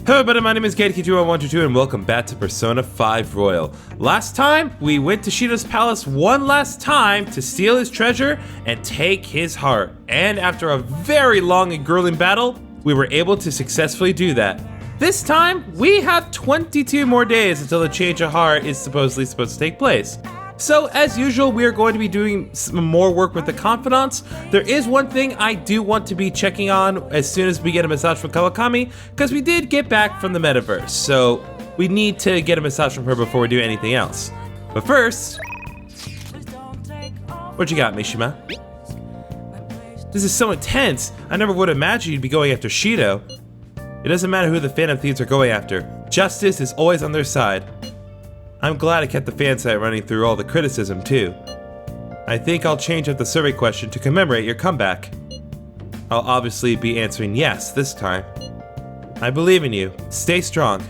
Hello everybody, my name is Gatekeeper2122 and welcome back to Persona 5 Royal. Last time, we went to Shido's palace one last time to steal his treasure and take his heart. And after a very long and grueling battle, we were able to successfully do that. This time, we have 22 more days until the change of heart is supposed to take place. So, as usual, we are going to be doing some more work with the confidants. There is one thing I do want to be checking on as soon as we get a massage from Kawakami, because we did get back from the metaverse, so we need to get a massage from her before we do anything else. But first, what you got, Mishima? This is so intense. I never would imagine you'd be going after Shido. It doesn't matter who the Phantom Thieves are going after. Justice is always on their side. I'm glad I kept the fan site running through all the criticism too. I think I'll change up the survey question to commemorate your comeback. I'll obviously be answering yes this time. I believe in you. Stay strong.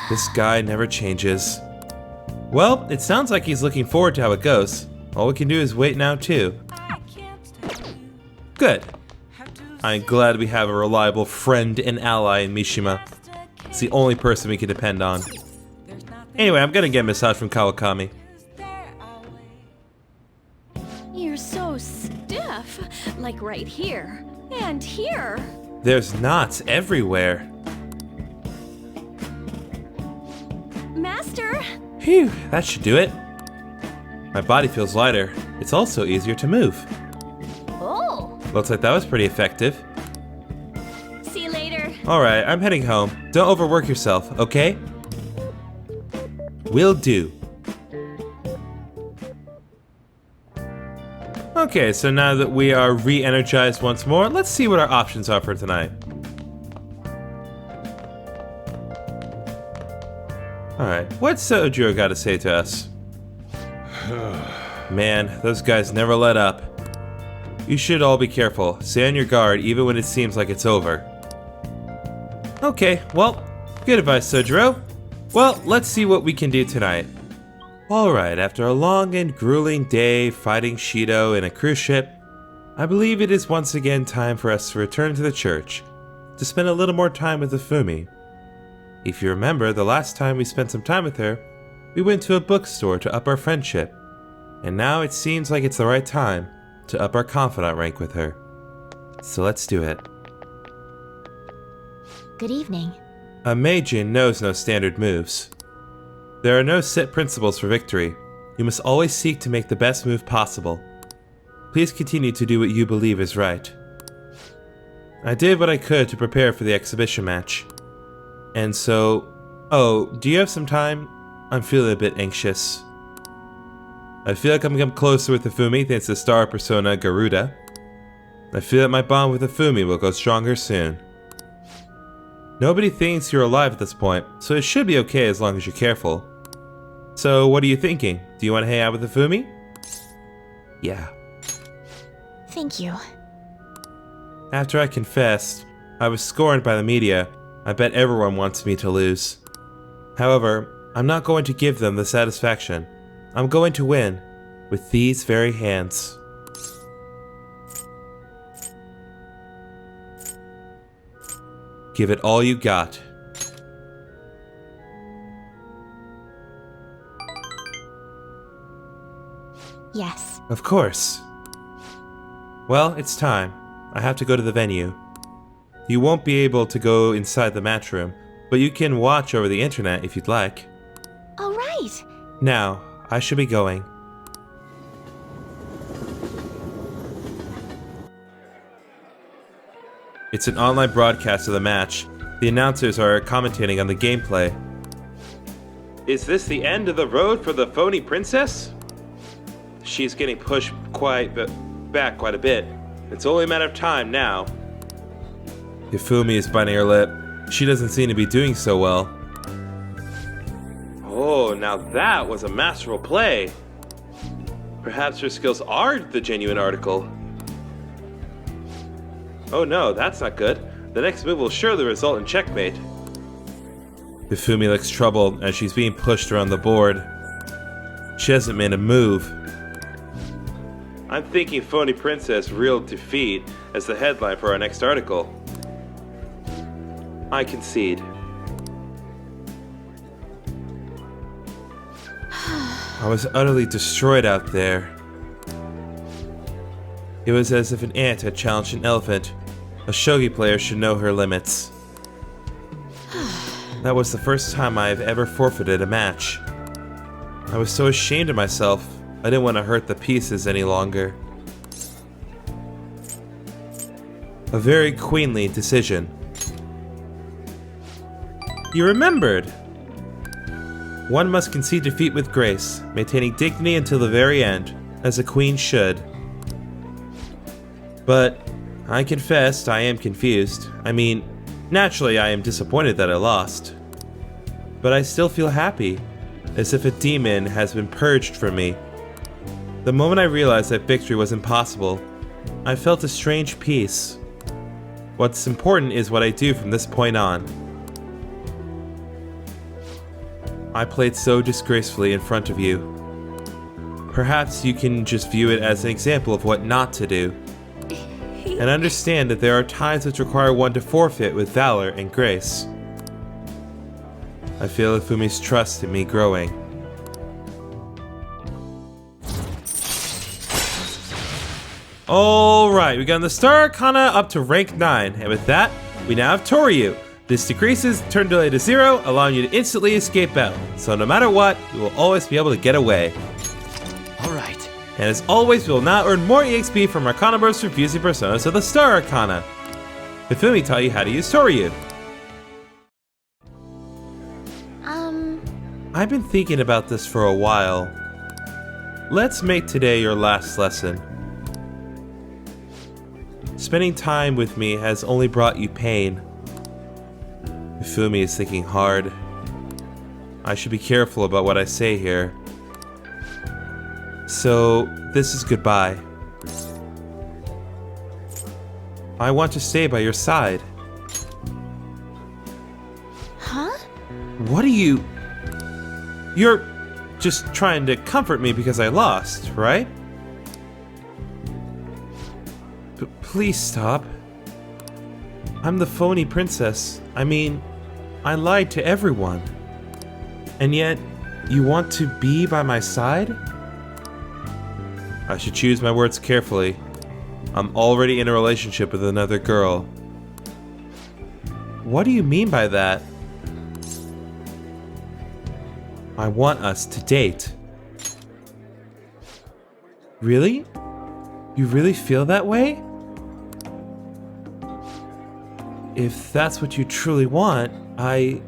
This guy never changes. Well, it sounds like he's looking forward to how it goes. All we can do is wait now too. Good. I'm glad we have a reliable friend and ally in Mishima. It's the only person we can depend on. Anyway, I'm gonna get a massage from Kawakami. You're so stiff, like right here and here. There's knots everywhere. Master! Phew, that should do it. My body feels lighter. It's also easier to move. Oh! Looks like that was pretty effective. See you later. Alright, I'm heading home. Don't overwork yourself, okay? Will do. Okay, so now that we are re-energized once more, let's see what our options are for tonight. Alright, what's Sojiro got to say to us? Man, those guys never let up. You should all be careful. Stay on your guard even when it seems like it's over. Okay, well, good advice, Sojiro. Well, let's see what we can do tonight. Alright, after a long and grueling day fighting Shido in a cruise ship, I believe it is once again time for us to return to the church, to spend a little more time with Hifumi. If you remember, the last time we spent some time with her, we went to a bookstore to up our friendship, and now it seems like it's the right time to up our confidant rank with her. So let's do it. Good evening. A Meijin knows no standard moves. There are no set principles for victory. You must always seek to make the best move possible. Please continue to do what you believe is right. I did what I could to prepare for the exhibition match. And so... Oh, do you have some time? I'm feeling a bit anxious. I feel like I'm getting closer with Hifumi thanks to star persona Garuda. I feel that my bond with Hifumi will go stronger soon. Nobody thinks you're alive at this point, so it should be okay as long as you're careful. So, what are you thinking? Do you want to hang out with Hifumi? Yeah. Thank you. After I confessed, I was scorned by the media. I bet everyone wants me to lose. However, I'm not going to give them the satisfaction. I'm going to win, with these very hands. Give it all you got. Yes. Of course. Well, it's time. I have to go to the venue. You won't be able to go inside the match room, but you can watch over the internet if you'd like. All right. Now, I should be going. It's an online broadcast of the match. The announcers are commentating on the gameplay. Is this the end of the road for the phony princess? She's getting pushed back quite a bit. It's only a matter of time now. Hifumi is biting her lip. She doesn't seem to be doing so well. Oh, now that was a masterful play. Perhaps her skills are the genuine article. Oh no, that's not good. The next move will surely result in checkmate. Hifumi looks troubled as she's being pushed around the board. She hasn't made a move. I'm thinking Phony Princess real defeat as the headline for our next article. I concede. I was utterly destroyed out there. It was as if an ant had challenged an elephant. A shogi player should know her limits. That was the first time I have ever forfeited a match. I was so ashamed of myself, I didn't want to hurt the pieces any longer. A very queenly decision. You remembered! One must concede defeat with grace, maintaining dignity until the very end, as a queen should. But I confessed I am confused. I mean, naturally I am disappointed that I lost. But I still feel happy, as if a demon has been purged from me. The moment I realized that victory was impossible, I felt a strange peace. What's important is what I do from this point on. I played so disgracefully in front of you. Perhaps you can just view it as an example of what not to do. And understand that there are times which require one to forfeit with valor and grace. I feel Hifumi's trust in me growing. Alright, we got the Star Arcana up to rank 9, and with that, we now have Toryu. This decreases turn delay to 0, allowing you to instantly escape battle. So no matter what, you will always be able to get away. Alright. And as always, we will now earn more EXP from Arcana Bursts for fusing personas of the Star Arcana. Hifumi taught you how to use Toryu. I've been thinking about this for a while. Let's make today your last lesson. Spending time with me has only brought you pain. Hifumi is thinking hard. I should be careful about what I say here. So, this is goodbye. I want to stay by your side. Huh? What are you... You're just trying to comfort me because I lost, right? Please stop. I'm the phony princess. I mean, I lied to everyone. And yet, you want to be by my side? I should choose my words carefully. I'm already in a relationship with another girl. What do you mean by that? I want us to date. Really? You really feel that way? If that's what you truly want, I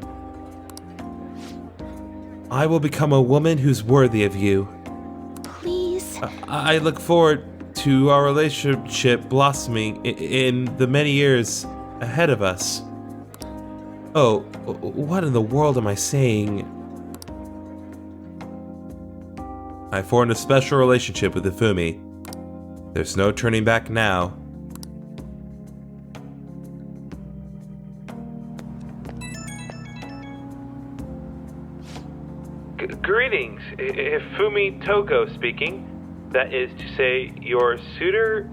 will become a woman who's worthy of you. Please. I look forward to our relationship blossoming in the many years ahead of us. Oh, what in the world am I saying? I formed a special relationship with Hifumi. There's no turning back now. Greetings, Hifumi Togo speaking. That is to say, your suitor,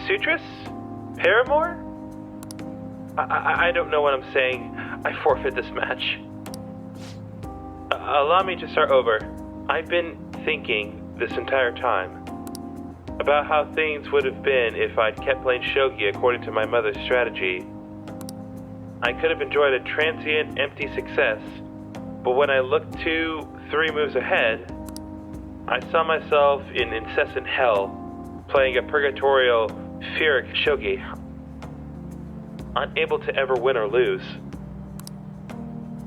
suitress, paramour? I don't know what I'm saying. I forfeit this match. Allow me to start over. I've been thinking this entire time about how things would have been if I'd kept playing shogi according to my mother's strategy. I could have enjoyed a transient, empty success, but when I looked 2-3 moves ahead, I saw myself in incessant hell, playing a purgatorial, Pyrrhic shogi, unable to ever win or lose.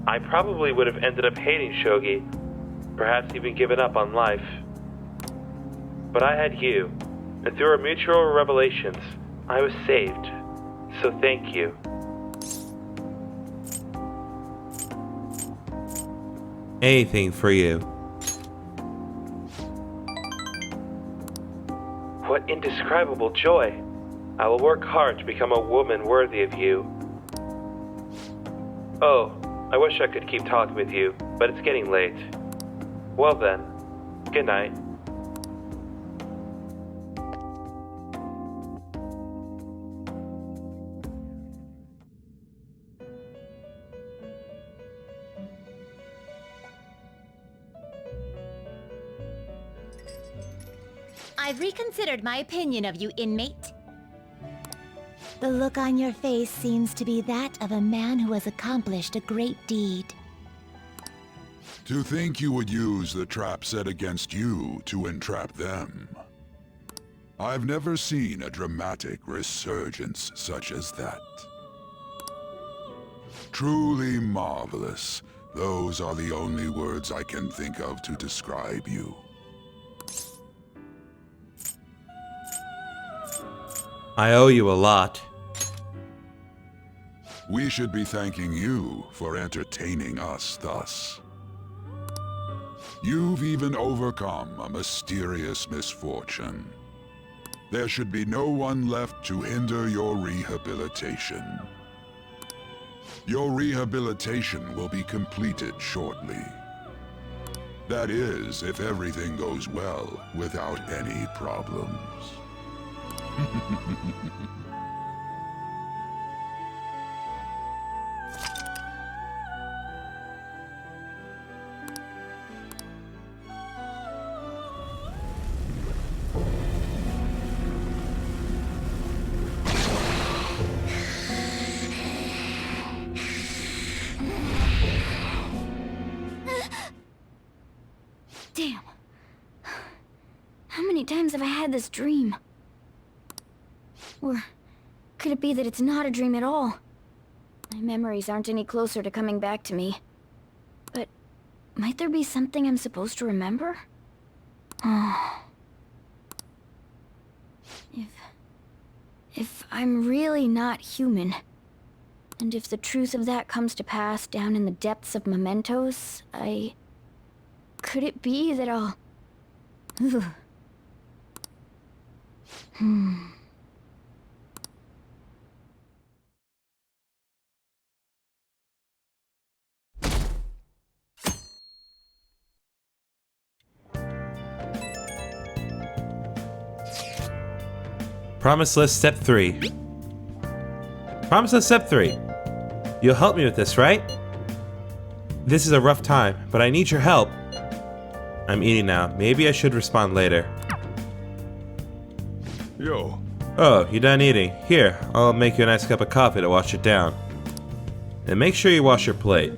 I probably would have ended up hating shogi, perhaps even given up on life. But I had you, and through our mutual revelations, I was saved, so thank you. Anything for you. What indescribable joy! I will work hard to become a woman worthy of you. Oh, I wish I could keep talking with you, but it's getting late. Well then, good night. I've reconsidered my opinion of you, inmate. The look on your face seems to be that of a man who has accomplished a great deed. To think you would use the trap set against you to entrap them. I've never seen a dramatic resurgence such as that. Truly marvelous. Those are the only words I can think of to describe you. I owe you a lot. We should be thanking you for entertaining us thus. You've even overcome a mysterious misfortune. There should be no one left to hinder your rehabilitation. Your rehabilitation will be completed shortly. That is, if everything goes well without any problems. Damn. How many times have I had this dream? Or could it be that it's not a dream at all? My memories aren't any closer to coming back to me. But might there be something I'm supposed to remember? If I'm really not human, and if the truth of that comes to pass down in the depths of mementos, could it be that I'll... Promise list step 3. Promise list step 3. You'll help me with this, right? This is a rough time, but I need your help. I'm eating now. Maybe I should respond later. Yo. Oh, you done eating? Here, I'll make you a nice cup of coffee to wash it down. And make sure you wash your plate.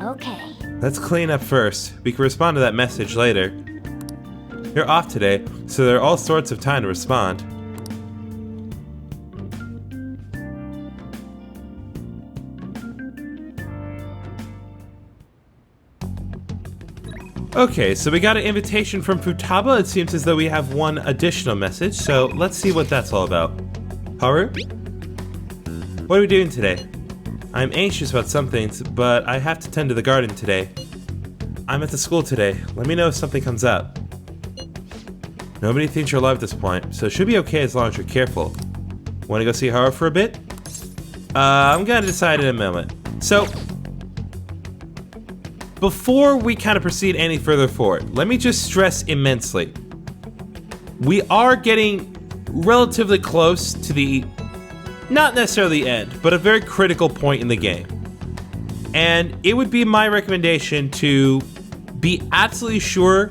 Okay. Let's clean up first. We can respond to that message later. You're off today, so there are all sorts of time to respond. Okay, so we got an invitation from Futaba. It seems as though we have one additional message, so let's see what that's all about. Haru? What are we doing today? I'm anxious about some things, but I have to tend to the garden today. I'm at the school today. Let me know if something comes up. Nobody thinks you're alive at this point, so it should be okay as long as you're careful. Want to go see Haru for a bit? I'm gonna decide in a moment. So, before we kind of proceed any further forward, let me just stress immensely. We are getting relatively close to the, not necessarily the end, but a very critical point in the game. And it would be my recommendation to be absolutely sure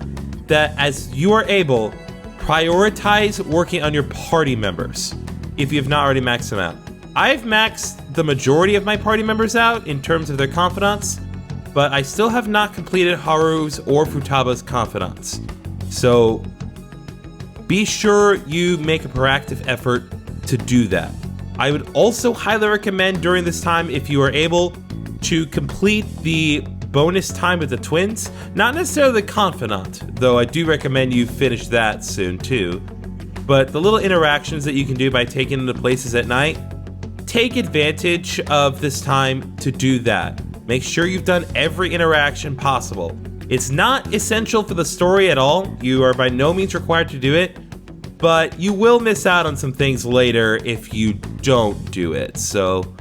that as you are able, prioritize working on your party members if you have not already maxed them out. I've maxed the majority of my party members out in terms of their confidants, but I still have not completed Haru's or Futaba's confidants. So be sure you make a proactive effort to do that. I would also highly recommend during this time, if you are able, to complete the bonus time with the twins. Not necessarily the confidant, though I do recommend you finish that soon too. But the little interactions that you can do by taking them to places at night, take advantage of this time to do that. Make sure you've done every interaction possible. It's not essential for the story at all. You are by no means required to do it, but you will miss out on some things later if you don't do it. So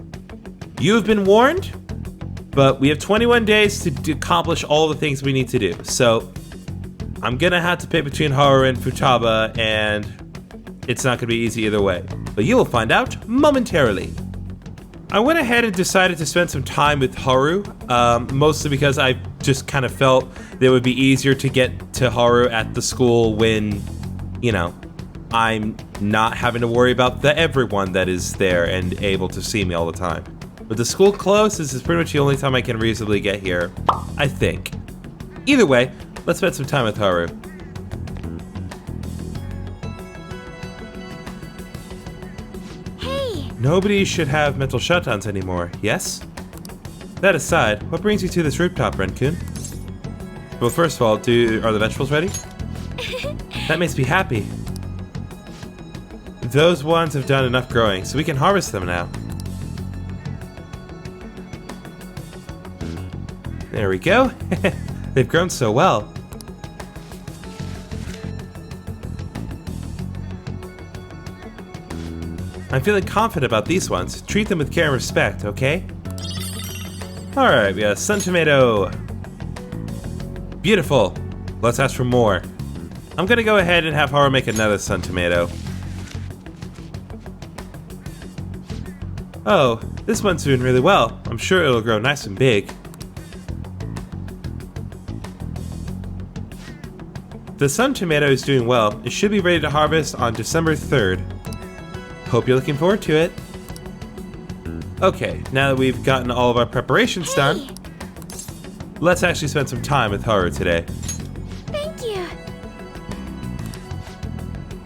you have been warned, but we have 21 days to accomplish all the things we need to do. So I'm gonna have to pick between Haru and Futaba, and it's not gonna be easy either way. But you will find out momentarily. I went ahead and decided to spend some time with Haru, mostly because I just kind of felt that it would be easier to get to Haru at the school when, you know, I'm not having to worry about everyone that is there and able to see me all the time. With the school closed, this is pretty much the only time I can reasonably get here, I think. Either way, let's spend some time with Haru. Hey! Nobody should have mental shutdowns anymore, yes? That aside, what brings you to this rooftop, Renkun? Well, first of all, are the vegetables ready? That makes me happy. Those ones have done enough growing, so we can harvest them now. There we go. They've grown so well. I'm feeling confident about these ones. Treat them with care and respect, okay? Alright, we got a sun tomato. Beautiful. Let's ask for more. I'm gonna go ahead and have Haru make another sun tomato. Oh, this one's doing really well. I'm sure it'll grow nice and big. The sun tomato is doing well. It should be ready to harvest on December 3rd. Hope you're looking forward to it. Okay, now that we've gotten all of our preparations done, let's actually spend some time with Haru today. Thank you!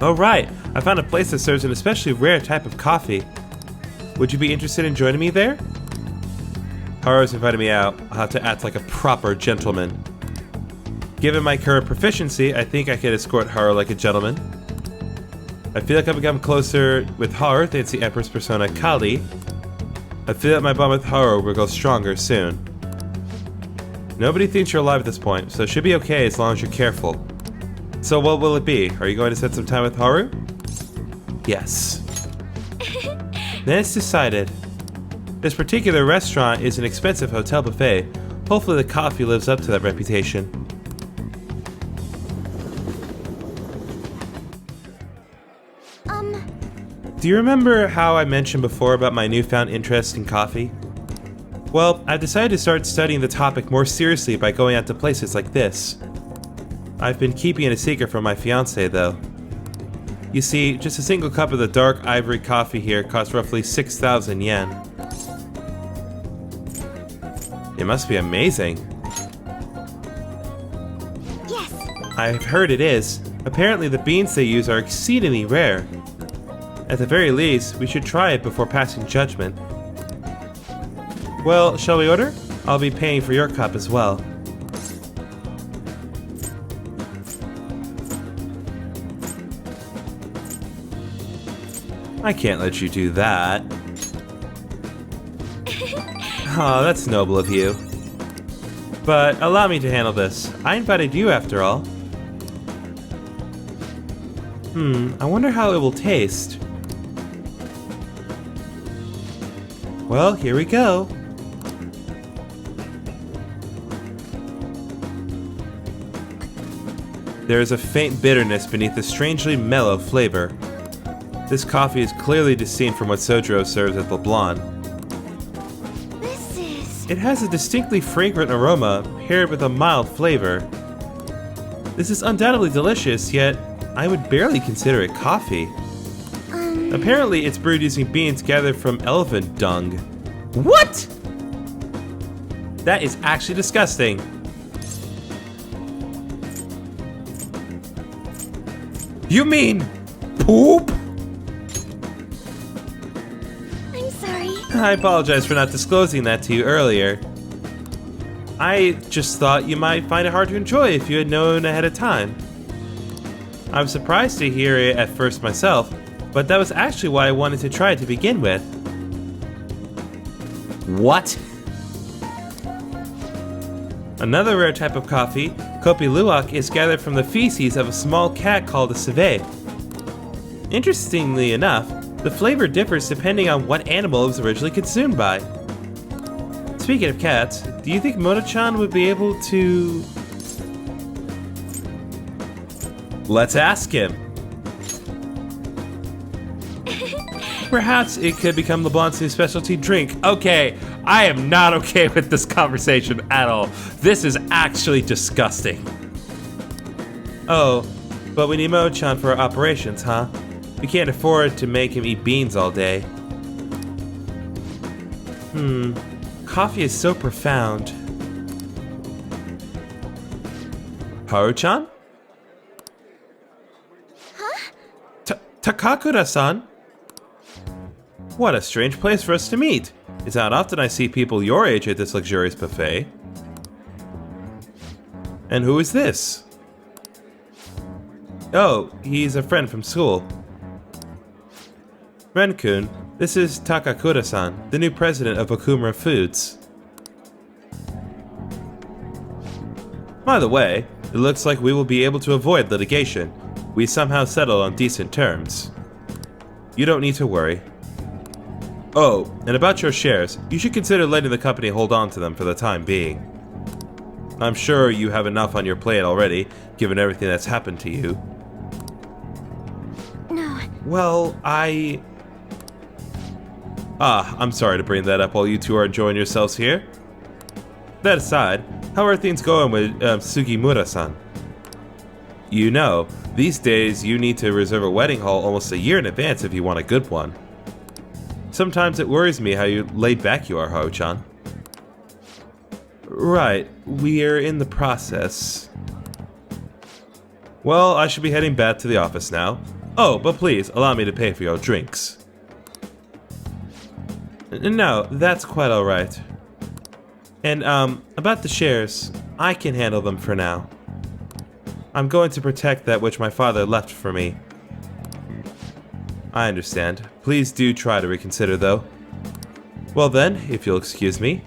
Alright, I found a place that serves an especially rare type of coffee. Would you be interested in joining me there? Haru's invited me out. I'll have to act like a proper gentleman. Given my current proficiency, I think I could escort Haru like a gentleman. I feel like I've become closer with Haru thanks to the Empress persona Kali. I feel that my bond with Haru will grow stronger soon. Nobody thinks you're alive at this point, so it should be okay as long as you're careful. So what will it be? Are you going to spend some time with Haru? Yes. Then it's decided. This particular restaurant is an expensive hotel buffet. Hopefully the coffee lives up to that reputation. Do you remember how I mentioned before about my newfound interest in coffee? Well, I've decided to start studying the topic more seriously by going out to places like this. I've been keeping it a secret from my fiancé, though. You see, just a single cup of the dark ivory coffee here costs roughly 6,000 yen. It must be amazing. Yes! I've heard it is. Apparently the beans they use are exceedingly rare. At the very least, we should try it before passing judgment. Well, shall we order? I'll be paying for your cup as well. I can't let you do that. Aw, that's noble of you. But allow me to handle this. I invited you after all. I wonder how it will taste. Well, here we go. There is a faint bitterness beneath the strangely mellow flavor. This coffee is clearly distinct from what Sojiro serves at LeBlanc. This is... It has a distinctly fragrant aroma paired with a mild flavor. This is undoubtedly delicious, yet I would barely consider it coffee. Apparently, it's brewed using beans gathered from elephant dung. What? That is actually disgusting. You mean poop? I'm sorry. I apologize for not disclosing that to you earlier. I just thought you might find it hard to enjoy if you had known ahead of time. I'm surprised to hear it at first myself, but that was actually why I wanted to try it to begin with. What? Another rare type of coffee, Kopi Luwak, is gathered from the feces of a small cat called a civet. Interestingly enough, the flavor differs depending on what animal it was originally consumed by. Speaking of cats, do you think Mona-chan would be able to... Let's ask him. perhaps it could become LeBlanc's new specialty drink. Okay, I am not okay with this conversation at all. This is actually disgusting. Oh, but we need Mo-chan for our operations, huh? We can't afford to make him eat beans all day. Coffee is so profound. Haru-chan? Huh? Takakura-san? What a strange place for us to meet. It's not often I see people your age at this luxurious buffet. And who is this? Oh, he's a friend from school. Ren-kun, this is Takakura-san, the new president of Okumura Foods. By the way, it looks like we will be able to avoid litigation. We somehow settled on decent terms. You don't need to worry. Oh, and about your shares, you should consider letting the company hold on to them for the time being. I'm sure you have enough on your plate already, given everything that's happened to you. No. Well, I'm sorry to bring that up while you two are enjoying yourselves here. That aside, how are things going with Sugimura-san? You know, these days you need to reserve a wedding hall almost a year in advance if you want a good one. Sometimes it worries me how laid back you are, Haru-chan. Right, we're in the process. Well, I should be heading back to the office now. Oh, but please, allow me to pay for your drinks. No, that's quite alright. And, about the shares, I can handle them for now. I'm going to protect that which my father left for me. I understand. Please do try to reconsider, though. Well then, if you'll excuse me.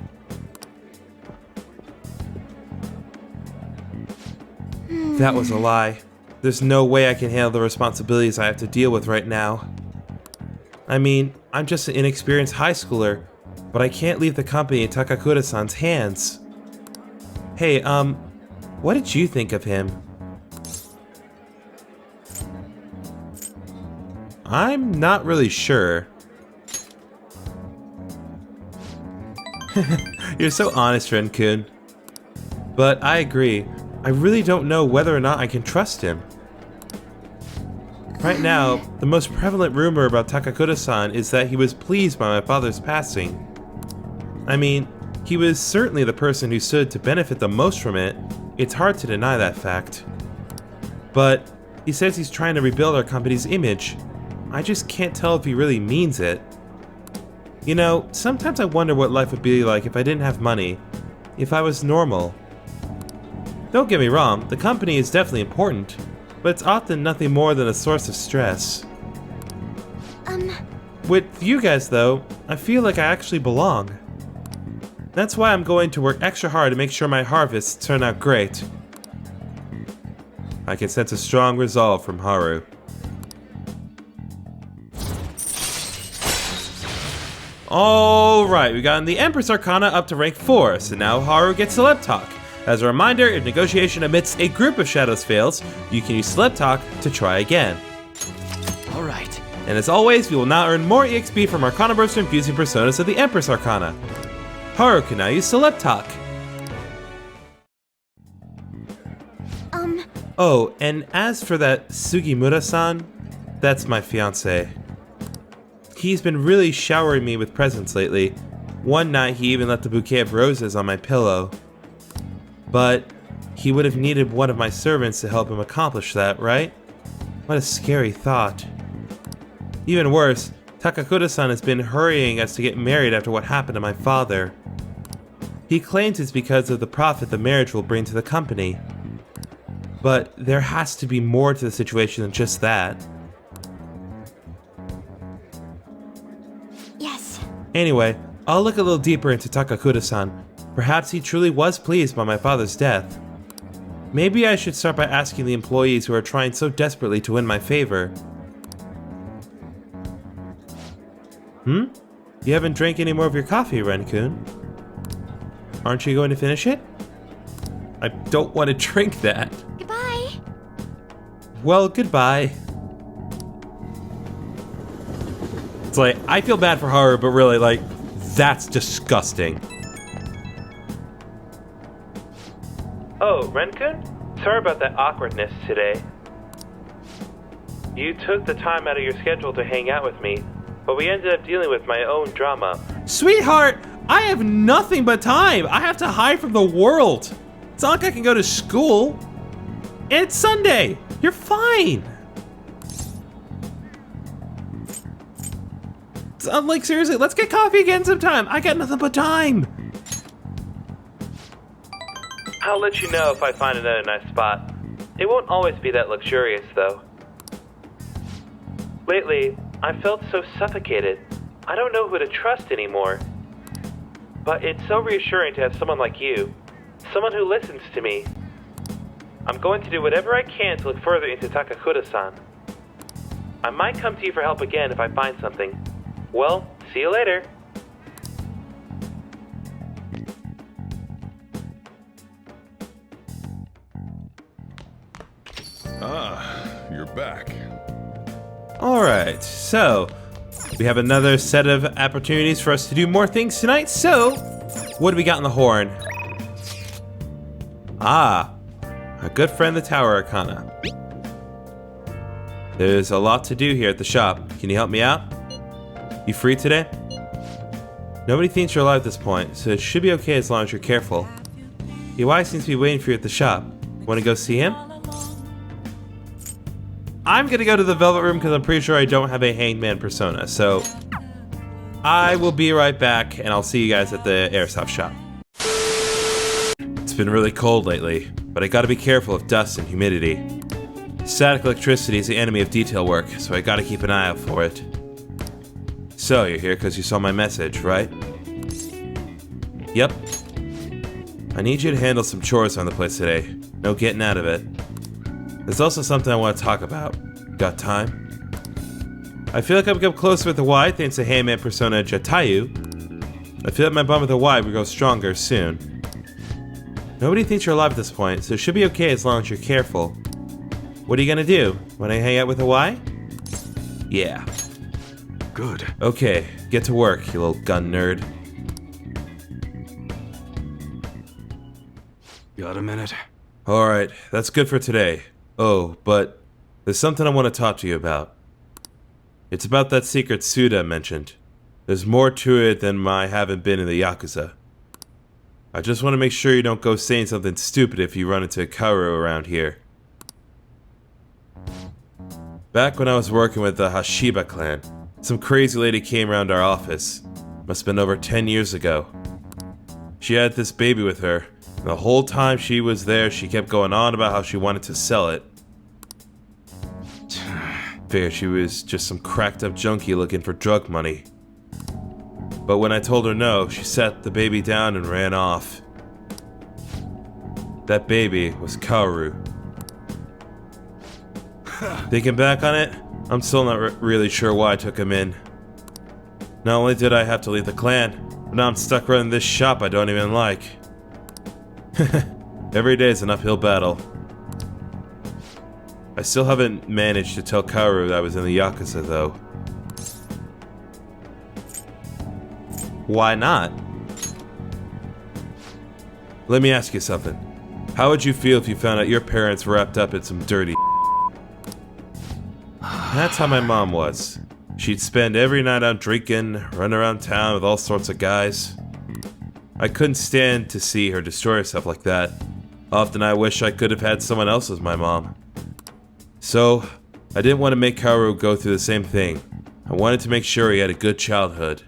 That was a lie. There's no way I can handle the responsibilities I have to deal with right now. I mean, I'm just an inexperienced high schooler, but I can't leave the company in Takakura-san's hands. Hey, what did you think of him? I'm not really sure. You're so honest, Ren-kun. But I agree. I really don't know whether or not I can trust him. Right now, the most prevalent rumor about Takakura-san is that he was pleased by my father's passing. I mean, he was certainly the person who stood to benefit the most from it. It's hard to deny that fact. But he says he's trying to rebuild our company's image. I just can't tell if he really means it. You know, sometimes I wonder what life would be like if I didn't have money, if I was normal. Don't get me wrong, the company is definitely important, but it's often nothing more than a source of stress. With you guys though, I feel like I actually belong. That's why I'm going to work extra hard to make sure my harvests turn out great. I can sense a strong resolve from Haru. Alright, we got the Empress Arcana up to rank 4, so now Haru gets Celeb Talk. As a reminder, if negotiation amidst a group of shadows fails, you can use Celeb Talk to try again. Alright. And as always, we will now earn more EXP from Arcana Burst and Fusing Personas of the Empress Arcana. Haru can now use Celeb Talk. Oh, and as for that Sugimura-san, that's my fiancé. He's been really showering me with presents lately. One night he even left a bouquet of roses on my pillow. But he would have needed one of my servants to help him accomplish that, right? What a scary thought. Even worse, Takakura-san has been hurrying us to get married after what happened to my father. He claims it's because of the profit the marriage will bring to the company. But there has to be more to the situation than just that. Yes. Anyway, I'll look a little deeper into Takakura-san. Perhaps he truly was pleased by my father's death. Maybe I should start by asking the employees who are trying so desperately to win my favor. You haven't drank any more of your coffee, Ren-kun? Aren't you going to finish it? I don't want to drink that. Goodbye. Well, goodbye. It's like, I feel bad for Haru, but really, like, that's disgusting. Oh, Ren-kun? Sorry about that awkwardness today. You took the time out of your schedule to hang out with me, but we ended up dealing with my own drama. Sweetheart, I have nothing but time. I have to hide from the world. It's not like I can go to school. And it's Sunday. You're fine. I'm like, seriously, let's get coffee again sometime. I got nothing but time. I'll let you know if I find another nice spot. It won't always be that luxurious, though. Lately, I felt so suffocated. I don't know who to trust anymore. But it's so reassuring to have someone like you. Someone who listens to me. I'm going to do whatever I can to look further into Takakura-san. I might come to you for help again if I find something. Well, see you later. Ah, you're back. Alright, so we have another set of opportunities for us to do more things tonight, so what do we got in the horn? Ah, our good friend the Tower Arcana. There's a lot to do here at the shop. Can you help me out? You free today? Nobody thinks you're alive at this point, so it should be okay as long as you're careful. UI seems to be waiting for you at the shop. Want to go see him? I'm gonna go to the Velvet Room because I'm pretty sure I don't have a Hangman persona, so I will be right back and I'll see you guys at the airsoft shop. It's been really cold lately, but I gotta be careful of dust and humidity. Static electricity is the enemy of detail work, so I gotta keep an eye out for it. So, you're here because you saw my message, right? Yep. I need you to handle some chores on the place today. No getting out of it. There's also something I want to talk about. Got time? I feel like I've become closer with the Y thanks to Hangman persona Jatayu. I feel like my bond with the Y will grow stronger soon. Nobody thinks you're alive at this point, so it should be okay as long as you're careful. What are you gonna do? Wanna hang out with the Y? Yeah. Good. Okay, get to work, you little gun nerd. Got a minute? Alright, that's good for today. Oh, but there's something I want to talk to you about. It's about that secret Suda mentioned. There's more to it than my having been in the Yakuza. I just want to make sure you don't go saying something stupid if you run into Haru around here. Back when I was working with the Hashiba clan, some crazy lady came around our office. Must have been over 10 years ago. She had this baby with her. The whole time she was there, she kept going on about how she wanted to sell it. Figured she was just some cracked up junkie looking for drug money. But when I told her no, she set the baby down and ran off. That baby was Haru. Thinking back on it, I'm still not really sure why I took him in. Not only did I have to leave the clan, but now I'm stuck running this shop I don't even like. Every day is an uphill battle. I still haven't managed to tell Haru that I was in the Yakuza, though. Why not? Let me ask you something. How would you feel if you found out your parents were wrapped up in some dirty That's how my mom was. She'd spend every night out drinking, run around town with all sorts of guys. I couldn't stand to see her destroy herself like that. Often I wish I could have had someone else as my mom. So, I didn't want to make Haru go through the same thing. I wanted to make sure he had a good childhood.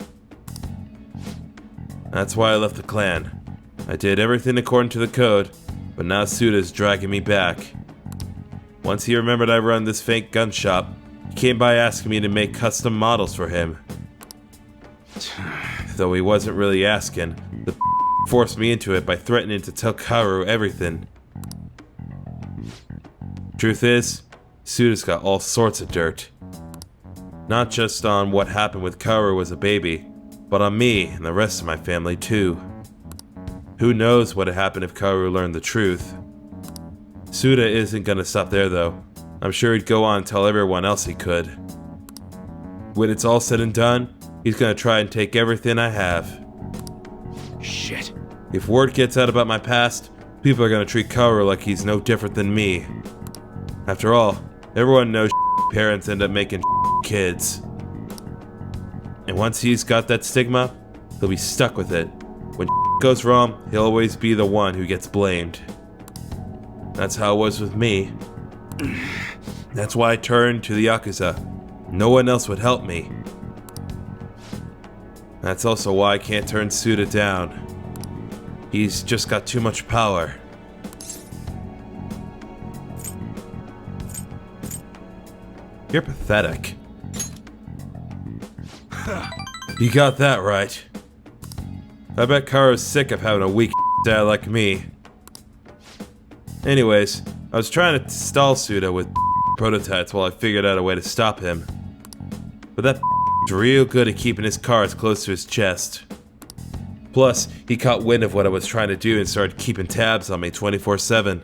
That's why I left the clan. I did everything according to the code, but now Suda's dragging me back. Once he remembered I run this fake gun shop, he came by asking me to make custom models for him. Though he wasn't really asking, the forced me into it by threatening to tell Haru everything. Truth is, Suda's got all sorts of dirt. Not just on what happened with Haru as a baby, but on me and the rest of my family too. Who knows what would happen if Haru learned the truth. Suda isn't gonna stop there though. I'm sure he'd go on and tell everyone else he could. When it's all said and done, he's gonna try and take everything I have. Shit. If word gets out about my past, people are gonna treat Haru like he's no different than me. After all, everyone knows parents end up making kids. And once he's got that stigma, he'll be stuck with it. When goes wrong, he'll always be the one who gets blamed. That's how it was with me. That's why I turned to the Yakuza. No one else would help me. That's also why I can't turn Suda down. He's just got too much power. You're pathetic. You got that right. I bet Karo's sick of having a weak dad like me. Anyways, I was trying to stall Suda with prototypes while I figured out a way to stop him. But that real good at keeping his cards close to his chest. Plus, he caught wind of what I was trying to do and started keeping tabs on me 24/7.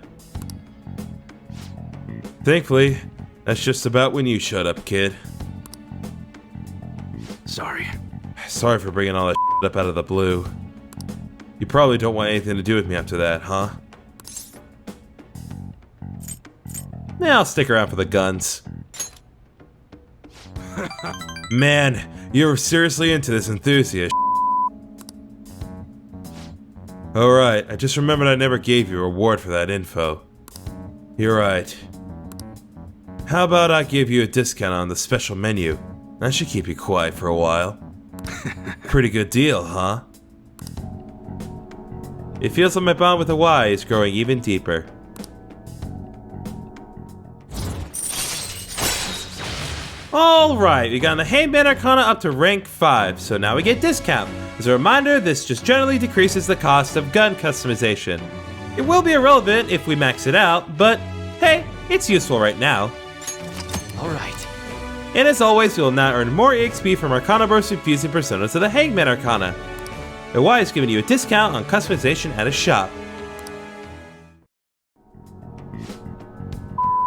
Thankfully, that's just about when you showed up, kid. Sorry. Sorry for bringing all that up out of the blue. You probably don't want anything to do with me after that, huh? Yeah, I'll stick around for the guns. Man, you're seriously into this enthusiast. Alright, I just remembered I never gave you a reward for that info. You're right. How about I give you a discount on the special menu? That should keep you quiet for a while. Pretty good deal, huh? It feels like my bond with the Y is growing even deeper. Alright, we got the Hangman Arcana up to rank 5, so now we get discount. As a reminder, this just generally decreases the cost of gun customization. It will be irrelevant if we max it out, but hey, it's useful right now. Alright. And as always, we will now earn more EXP from Arcana Burst infusing personas to the Hangman Arcana. The Y is giving you a discount on customization at a shop.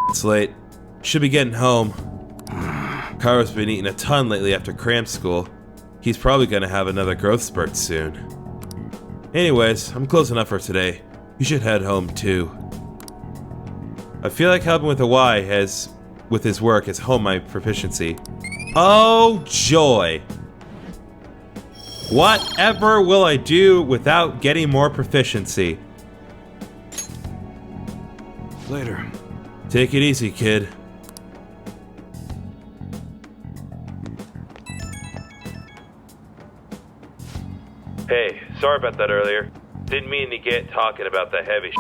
It's late. Should be getting home. Karo's been eating a ton lately after cram school. He's probably gonna have another growth spurt soon. Anyways, I'm close enough for today. You should head home too. I feel like helping with the Y with his work has honed my proficiency. Oh joy! Whatever will I do without getting more proficiency? Later. Take it easy, kid. Hey, sorry about that earlier. Didn't mean to get talking about that heavy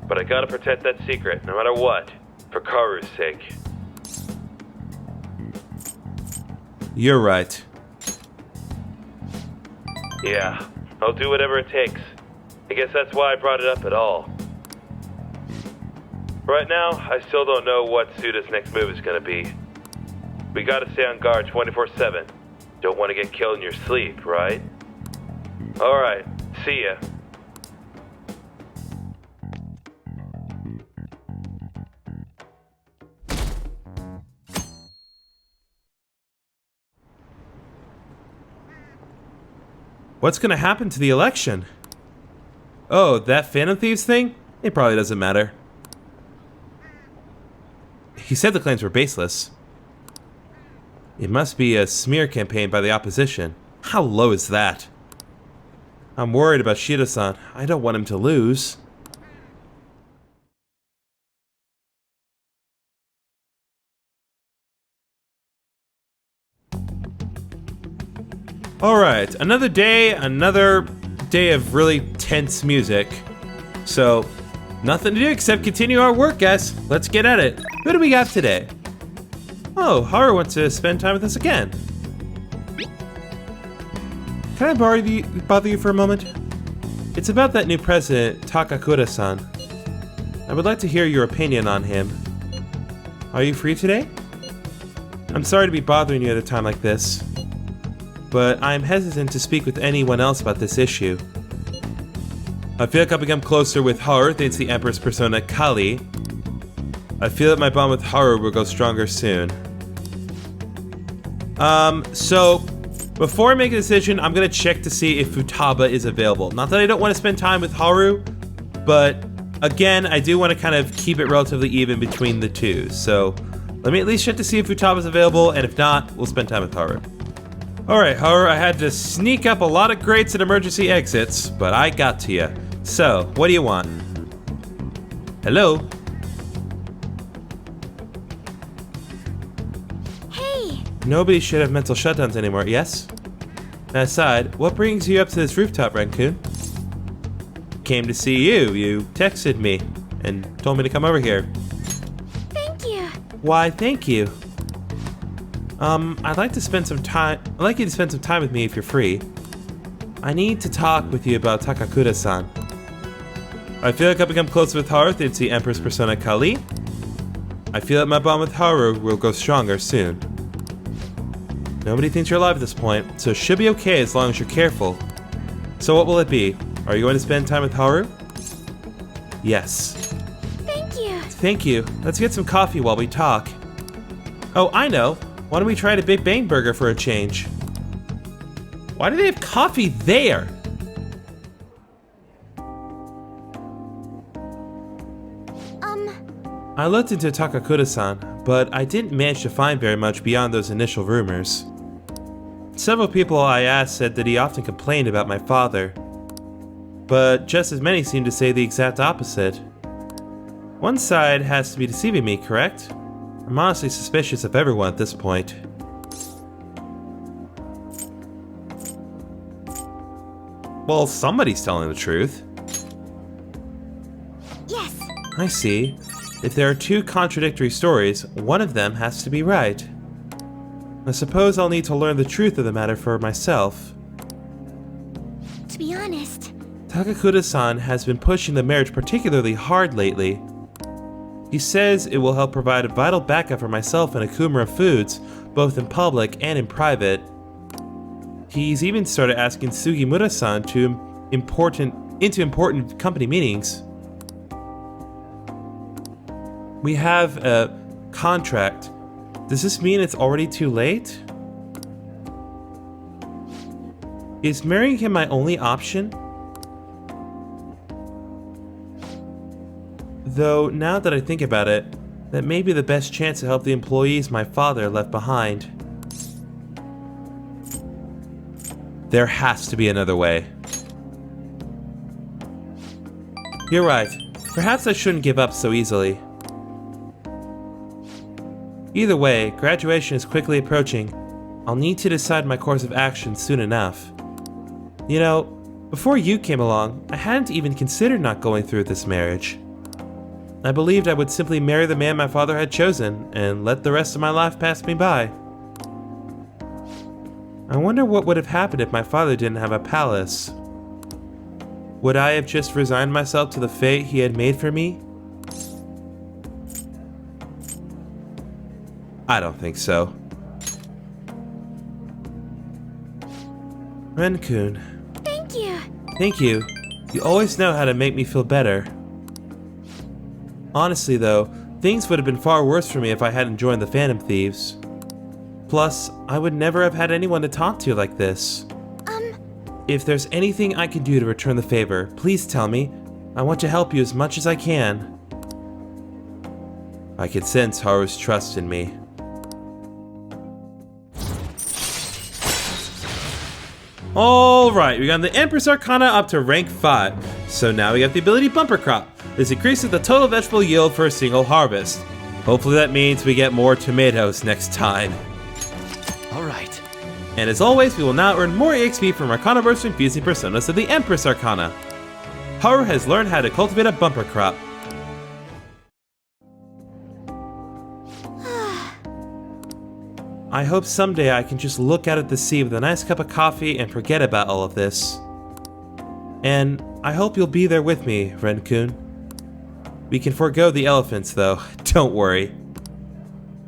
but I gotta protect that secret, no matter what, for Karu's sake. You're right. Yeah, I'll do whatever it takes. I guess that's why I brought it up at all. Right now, I still don't know what Suda's next move is gonna be. We gotta stay on guard 24/7. Don't want to get killed in your sleep, right? Alright, see ya. What's gonna happen to the election? Oh, that Phantom Thieves thing? It probably doesn't matter. He said the claims were baseless. It must be a smear campaign by the opposition. How low is that? I'm worried about Shida-san. I don't want him to lose. Alright, another day of really tense music. So, nothing to do except continue our work, guys. Let's get at it. Who do we got today? Oh, Haru wants to spend time with us again. Can I bother you for a moment? It's about that new president, Takakura-san. I would like to hear your opinion on him. Are you free today? I'm sorry to be bothering you at a time like this, but I'm hesitant to speak with anyone else about this issue. I feel like I've become closer with Haru thanks to the Empress persona Kali. I feel that my bond with Haru will go stronger soon. So before I make a decision, I'm gonna check to see if Futaba is available. Not that I don't want to spend time with Haru, but again, I do want to kind of keep it relatively even between the two. So let me at least check to see if Futaba is available, and if not, we'll spend time with Haru. Alright, Haru, I had to sneak up a lot of crates and emergency exits, but I got to you. So, what do you want? Hello? Hey! Nobody should have mental shutdowns anymore, yes? That aside, what brings you up to this rooftop, Raccoon? Came to see you. You texted me and told me to come over here. Thank you! Why, thank you. I'd like to spend some time. I'd like you to spend some time with me if you're free. I need to talk with you about Takakura-san. I feel like I've become closer with Haru since the Empress Persona Kali. I feel that my bond with Haru will grow stronger soon. Nobody thinks you're alive at this point, so it should be okay as long as you're careful. So what will it be? Are you going to spend time with Haru? Yes. Thank you! Thank you. Let's get some coffee while we talk. Oh, I know. Why don't we try the Big Bang Burger for a change? Why do they have coffee there? I looked into Takakura-san, but I didn't manage to find very much beyond those initial rumors. Several people I asked said that he often complained about my father, but just as many seemed to say the exact opposite. One side has to be deceiving me, correct? I'm honestly suspicious of everyone at this point. Well, somebody's telling the truth. Yes! I see. If there are two contradictory stories, one of them has to be right. I suppose I'll need to learn the truth of the matter for myself. To be honest, Takakura-san has been pushing the marriage particularly hard lately. He says it will help provide a vital backup for myself and Akumura Foods, both in public and in private. He's even started asking Sugimura-san into important company meetings. We have a contract. Does this mean it's already too late? Is marrying him my only option? Though, now that I think about it, that may be the best chance to help the employees my father left behind. There has to be another way. You're right. Perhaps I shouldn't give up so easily. Either way, graduation is quickly approaching. I'll need to decide my course of action soon enough. You know, before you came along, I hadn't even considered not going through with this marriage. I believed I would simply marry the man my father had chosen and let the rest of my life pass me by. I wonder what would have happened if my father didn't have a palace. Would I have just resigned myself to the fate he had made for me? I don't think so. Ren-kun. thank you! Thank you. You always know how to make me feel better. Honestly though, things would have been far worse for me if I hadn't joined the Phantom Thieves. Plus, I would never have had anyone to talk to like this. If there's anything I can do to return the favor, please tell me. I want to help you as much as I can. I can sense Haru's trust in me. Alright, we got the Empress Arcana up to rank 5. So now we got the ability Bumper Crop. This increases the total vegetable yield for a single harvest. Hopefully that means we get more tomatoes next time. Alright. And as always, we will now earn more EXP from Arcana Burst infusing personas of the Empress Arcana. Haru has learned how to cultivate a bumper crop. I hope someday I can just look out at the sea with a nice cup of coffee and forget about all of this. And I hope you'll be there with me, Ren-kun. We can forego the elephants, though. Don't worry.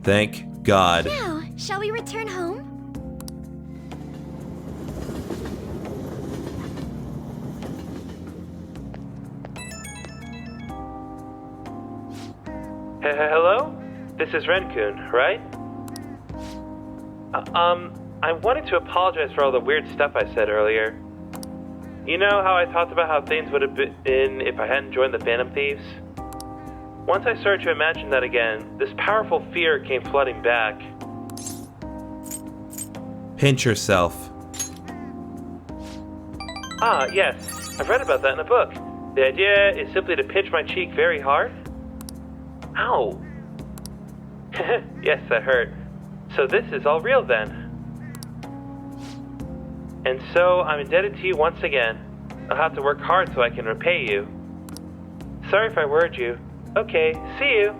Thank God. Now, shall we return home? Hello? This is Ren-kun, right? I wanted to apologize for all the weird stuff I said earlier. You know how I talked about how things would have been if I hadn't joined the Phantom Thieves? Once I started to imagine that again, this powerful fear came flooding back. Pinch yourself. Ah, yes. I've read about that in a book. The idea is simply to pinch my cheek very hard. Ow. Yes, that hurt. So this is all real then. And so I'm indebted to you once again. I'll have to work hard so I can repay you. Sorry if I worried you. Okay, see you.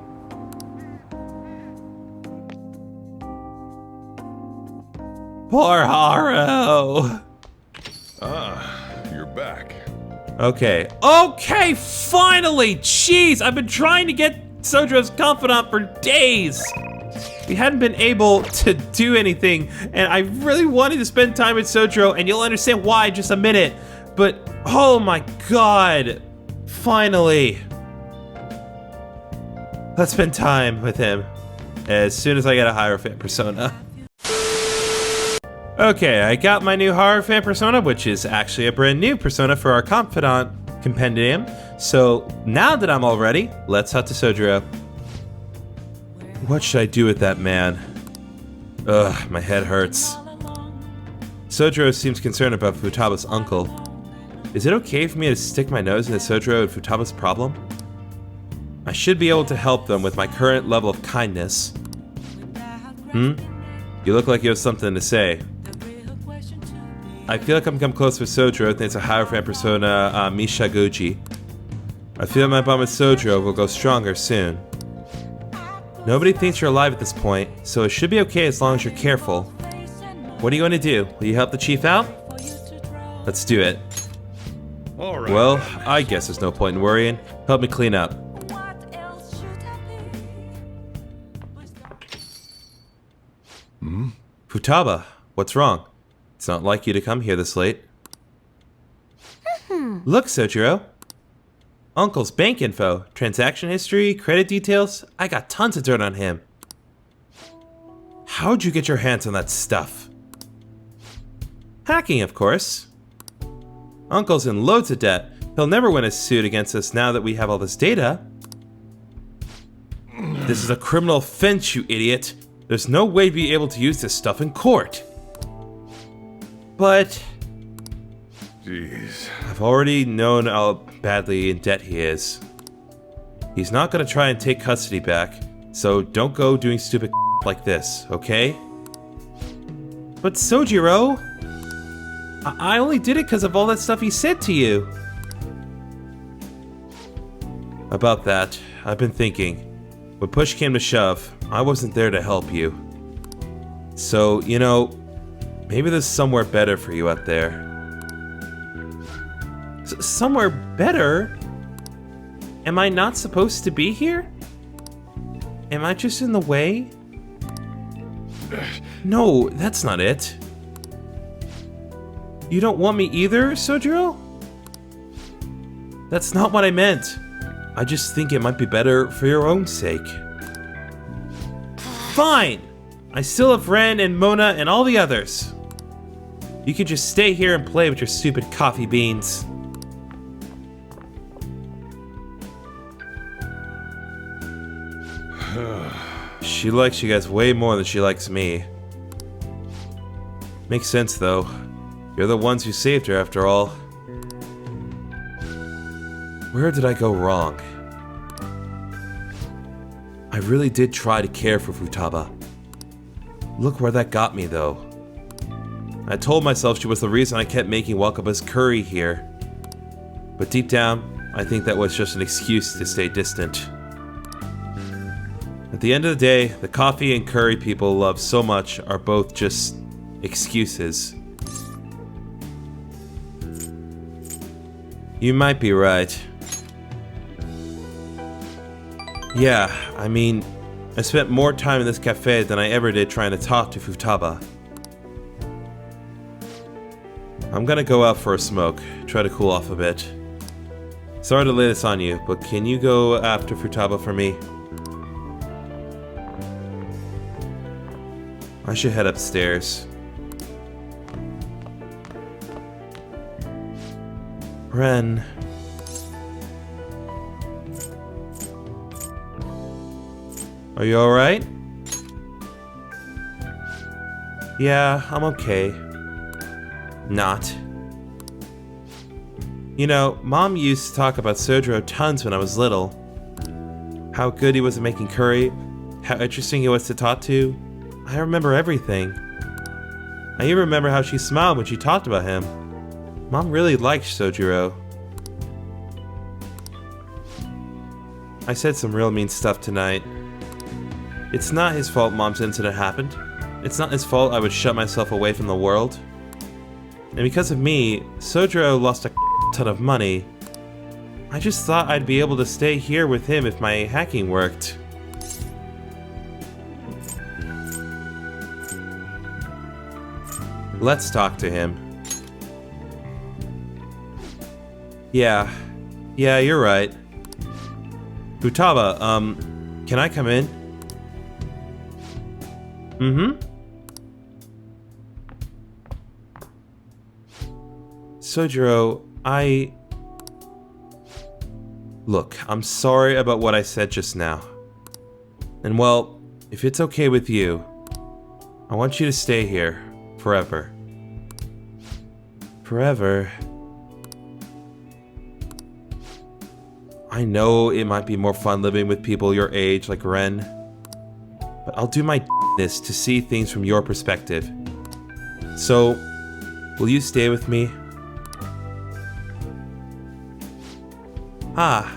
Poor Haru. You're back. Okay, finally! Jeez, I've been trying to get Sojiro's confidant for days. We hadn't been able to do anything, and I really wanted to spend time with Sojiro, and you'll understand why in just a minute. But, oh my god, finally. Let's spend time with him as soon as I get a Hierophant persona. Okay, I got my new Hierophant persona, which is actually a brand new persona for our confidant compendium. So now that I'm all ready, let's head to Sojiro. What should I do with that man? Ugh, my head hurts. Sojiro seems concerned about Futaba's uncle. Is it okay for me to stick my nose into Sojiro and Futaba's problem? I should be able to help them with my current level of kindness. You look like you have something to say. I feel like I've become close with Sojiro thanks to Hierophant persona Mishaguchi. I feel my bond with Sojiro will go stronger soon. Nobody thinks you're alive at this point, so it should be okay as long as you're careful. What are you going to do? Will you help the chief out? Let's do it. All right. Well, I guess there's no point in worrying. Help me clean up. Futaba, what's wrong? It's not like you to come here this late. Look, Sojiro. Uncle's bank info, transaction history, credit details. I got tons of dirt on him. How'd you get your hands on that stuff? Hacking, of course. Uncle's in loads of debt. He'll never win a suit against us now that we have all this data. This is a criminal offense, you idiot. There's no way to be able to use this stuff in court. But Jeez. I've already known how badly in debt he is. He's not gonna try and take custody back, so don't go doing stupid like this, okay? But Sojiro, I only did it because of all that stuff he said to you. About that, I've been thinking. When push came to shove, I wasn't there to help you. So, you know, maybe there's somewhere better for you out there. Somewhere better? Am I not supposed to be here? Am I just in the way? No, that's not it. You don't want me either, Sojiro? That's not what I meant. I just think it might be better for your own sake. Fine! I still have Ren and Mona and all the others. You can just stay here and play with your stupid coffee beans. She likes you guys way more than she likes me. Makes sense though. You're the ones who saved her after all. Where did I go wrong? I really did try to care for Futaba. Look where that got me though. I told myself she was the reason I kept making Wakaba's curry here. But deep down, I think that was just an excuse to stay distant. At the end of the day, the coffee and curry people love so much are both just excuses. You might be right. Yeah, I mean, I spent more time in this cafe than I ever did trying to talk to Futaba. I'm gonna go out for a smoke, try to cool off a bit. Sorry to lay this on you, but can you go after Futaba for me? I should head upstairs. Ren. Are you alright? Yeah, I'm okay. Not. You know, Mom used to talk about Sojiro tons when I was little. How good he was at making curry, how interesting he was to talk to. I remember everything. I even remember how she smiled when she talked about him. Mom really liked Sojiro. I said some real mean stuff tonight. It's not his fault Mom's incident happened. It's not his fault I would shut myself away from the world. And because of me, Sojiro lost a ton of money. I just thought I'd be able to stay here with him if my hacking worked. Let's talk to him. Yeah, you're right. Futaba, can I come in? Mm-hmm. Sojiro, Look, I'm sorry about what I said just now. And well, if it's okay with you, I want you to stay here forever. Forever. I know it might be more fun living with people your age like Ren, but I'll do my best to see things from your perspective. So, will you stay with me? Ah.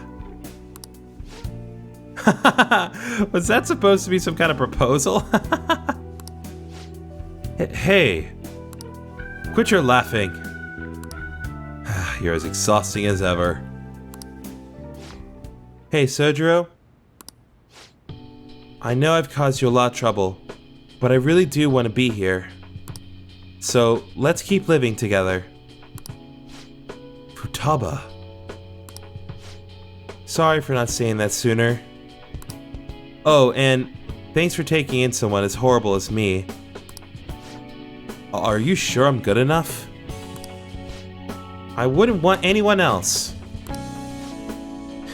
Was that supposed to be some kind of proposal? Hey, quit your laughing. You're as exhausting as ever. Hey, Sojiro. I know I've caused you a lot of trouble, but I really do want to be here. So, let's keep living together. Futaba. Sorry for not saying that sooner. Oh, and thanks for taking in someone as horrible as me. Are you sure I'm good enough? I wouldn't want anyone else.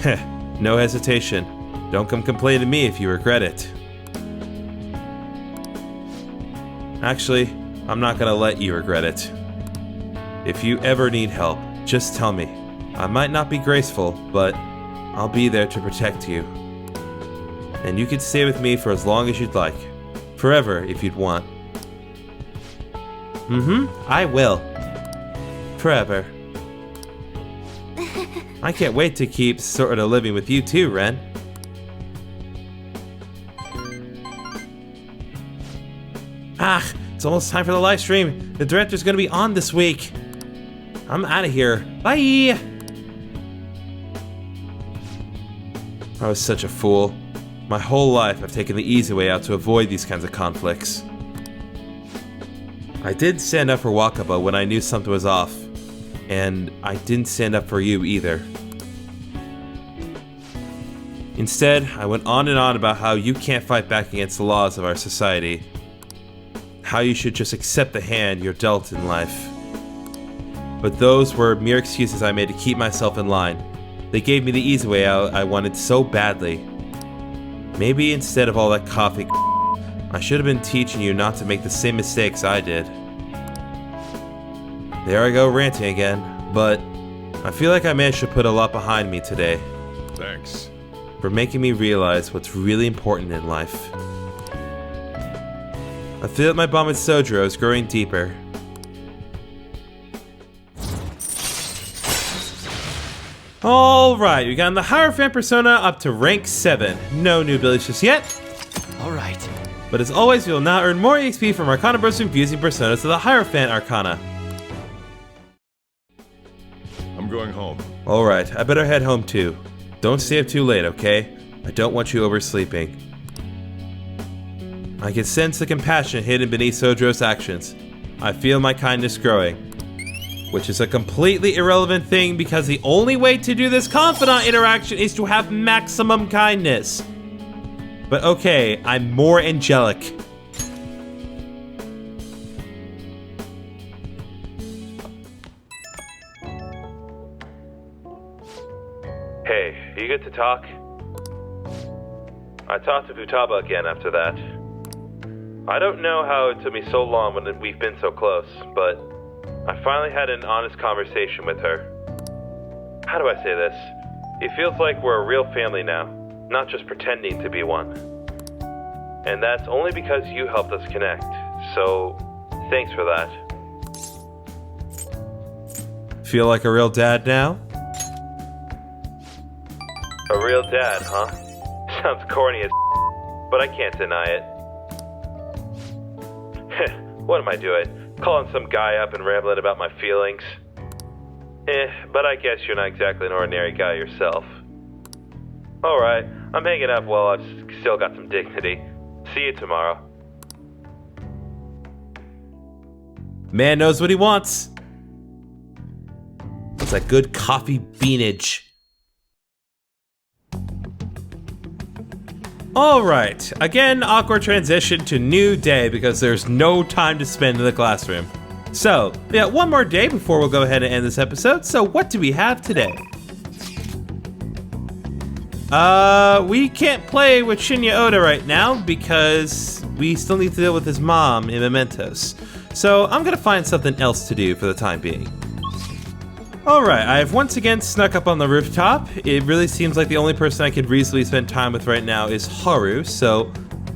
Heh, no hesitation. Don't come complain to me if you regret it. Actually, I'm not gonna let you regret it. If you ever need help, just tell me. I might not be graceful, but I'll be there to protect you. And you can stay with me for as long as you'd like. Forever, if you'd want. I will. Forever. I can't wait to keep sort of living with you too, Ren. It's almost time for the live stream. The director's gonna be on this week. I'm out of here. Bye! I was such a fool. My whole life I've taken the easy way out to avoid these kinds of conflicts. I did stand up for Wakaba when I knew something was off, and I didn't stand up for you either. Instead, I went on and on about how you can't fight back against the laws of our society. How you should just accept the hand you're dealt in life. But those were mere excuses I made to keep myself in line. They gave me the easy way out I wanted so badly. Maybe instead of all that coffee, I should have been teaching you not to make the same mistakes I did. There I go ranting again, but I feel like I managed to put a lot behind me today. Thanks. For making me realize what's really important in life. I feel that my bond with Sojiro is growing deeper. Alright, we got the Hierophant persona up to rank 7. No new abilities just yet. Alright. But as always, we will now earn more EXP from Arcana Burst infusing personas to the Hierophant Arcana. I'm going home. Alright, I better head home too. Don't stay up too late, okay? I don't want you oversleeping. I can sense the compassion hidden beneath Sojiro's actions. I feel my kindness growing. Which is a completely irrelevant thing because the only way to do this confidant interaction is to have maximum kindness. But okay, I'm more angelic. Hey, you good to talk? I talked to Futaba again after that. I don't know how it took me so long when we've been so close, but I finally had an honest conversation with her. How do I say this? It feels like we're a real family now, not just pretending to be one. And that's only because you helped us connect, so thanks for that. Feel like a real dad now? A real dad, huh? Sounds corny as but I can't deny it. What am I doing? Calling some guy up and rambling about my feelings? But I guess you're not exactly an ordinary guy yourself. Alright, I'm hanging up while I've still got some dignity. See you tomorrow. Man knows what he wants. It's a good coffee beanage. Alright, again, awkward transition to new day because there's no time to spend in the classroom. So, yeah, one more day before we'll go ahead and end this episode. So what do we have today? We can't play with Shinya Oda right now because we still need to deal with his mom in Mementos. So I'm gonna find something else to do for the time being. Alright, I have once again snuck up on the rooftop. It really seems like the only person I could reasonably spend time with right now is Haru, so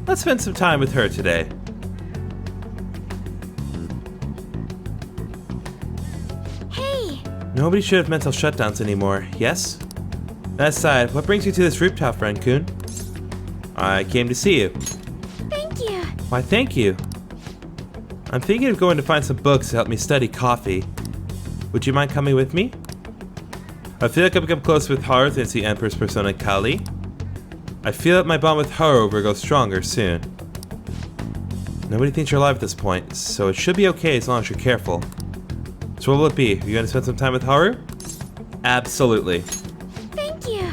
let's spend some time with her today. Hey! Nobody should have mental shutdowns anymore, yes? That aside, what brings you to this rooftop, friend-kun? I came to see you. Thank you! Why, thank you. I'm thinking of going to find some books to help me study coffee. Would you mind coming with me? I feel like I've become close with Haru since the Emperor's persona Kali. I feel that my bond with Haru will grow stronger soon. Nobody thinks you're alive at this point, so it should be okay as long as you're careful. So what will it be? Are you going to spend some time with Haru? Absolutely. Thank you!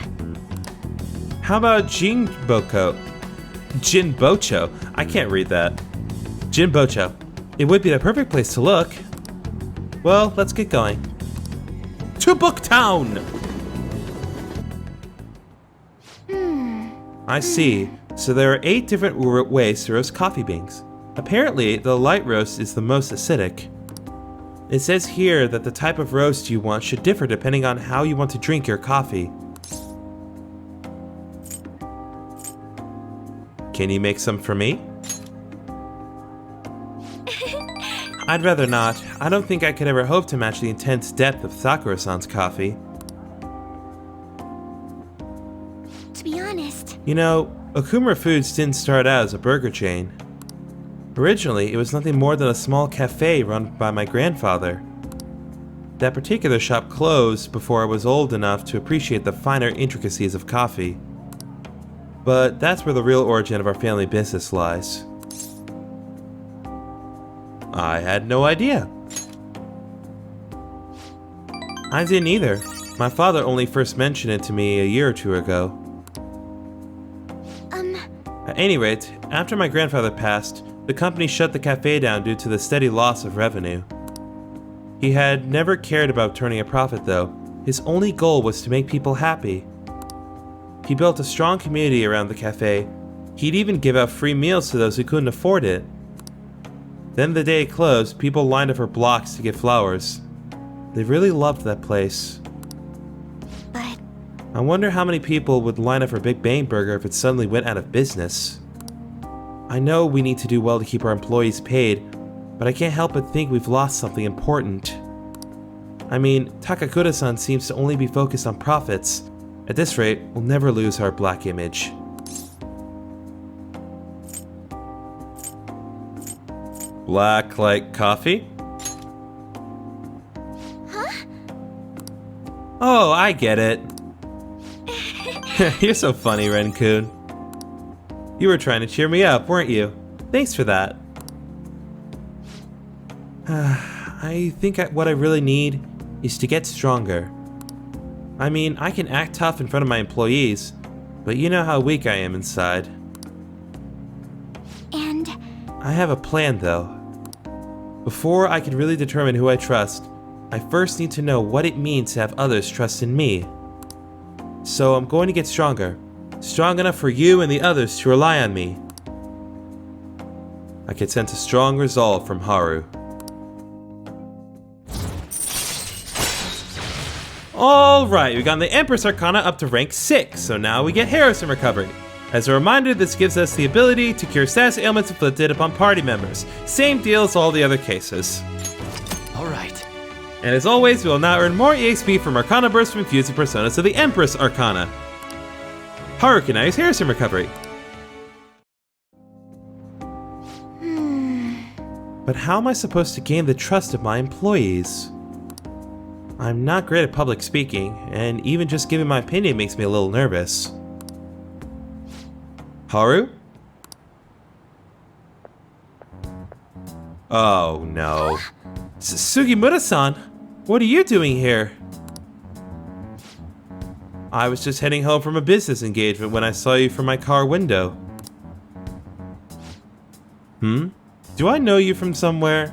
How about Jinbocho? I can't read that. Jinbocho. It would be the perfect place to look. Well, let's get going. To Booktown! I see. So there are 8 different ways to roast coffee beans. Apparently, the light roast is the most acidic. It says here that the type of roast you want should differ depending on how you want to drink your coffee. Can you make some for me? I'd rather not. I don't think I could ever hope to match the intense depth of Sakura-san's coffee. To be honest, You know, Okumura Foods didn't start out as a burger chain. Originally, it was nothing more than a small cafe run by my grandfather. That particular shop closed before I was old enough to appreciate the finer intricacies of coffee. But that's where the real origin of our family business lies. I had no idea. I didn't either. My father only first mentioned it to me a year or 2 ago. At any rate, after my grandfather passed, the company shut the cafe down due to the steady loss of revenue. He had never cared about turning a profit though. His only goal was to make people happy. He built a strong community around the cafe. He'd even give out free meals to those who couldn't afford it. Then the day it closed, people lined up for blocks to get flowers. They really loved that place. but I wonder how many people would line up for Big Bang Burger if it suddenly went out of business. I know we need to do well to keep our employees paid, but I can't help but think we've lost something important. I mean, Takakura-san seems to only be focused on profits. At this rate, we'll never lose our black image. Black like coffee? huh? Oh, I get it. You're so funny, Ren-kun. You were trying to cheer me up, weren't you? Thanks for that. I think what I really need is to get stronger. I mean, I can act tough in front of my employees, but you know how weak I am inside. And I have a plan, though. Before I can really determine who I trust, I first need to know what it means to have others trust in me. so I'm going to get stronger. Strong enough for you and the others to rely on me. I could sense a strong resolve from Haru. Alright, we got the Empress Arcana up to rank 6, so now we get Harrison Recovery. As a reminder, this gives us the ability to cure status ailments inflicted upon party members. Same deal as all the other cases. Alright. And as always, we will now earn more EXP from Arcana Burst from infusing personas to the Empress Arcana. Haru can now use Harrison Recovery. But how am I supposed to gain the trust of my employees? I'm not great at public speaking, and even just giving my opinion makes me a little nervous. Haru? Oh no. Sugimura-san, what are you doing here? I was just heading home from a business engagement when I saw you from my car window. Do I know you from somewhere?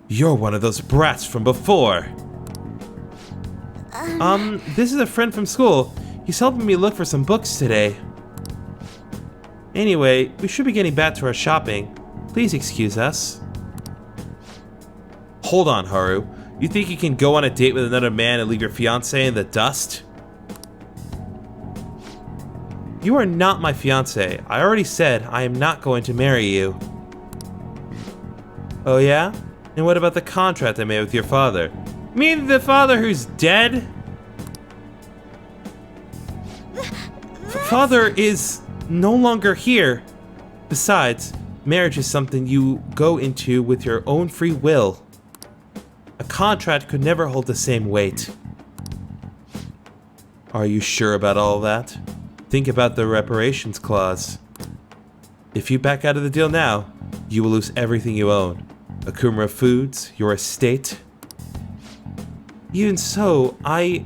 You're one of those brats from before. This is a friend from school. He's helping me look for some books today. Anyway, we should be getting back to our shopping. Please excuse us. Hold on, Haru. You think you can go on a date with another man and leave your fiancé in the dust? You are not my fiancé. I already said I am not going to marry you. Oh yeah? And what about the contract I made with your father? Mean the father who's dead? Father is no longer here. Besides, marriage is something you go into with your own free will. A contract could never hold the same weight. Are you sure about all that? Think about the reparations clause. If you back out of the deal now, you will lose everything you own. Akumura Foods, your estate. Even so, And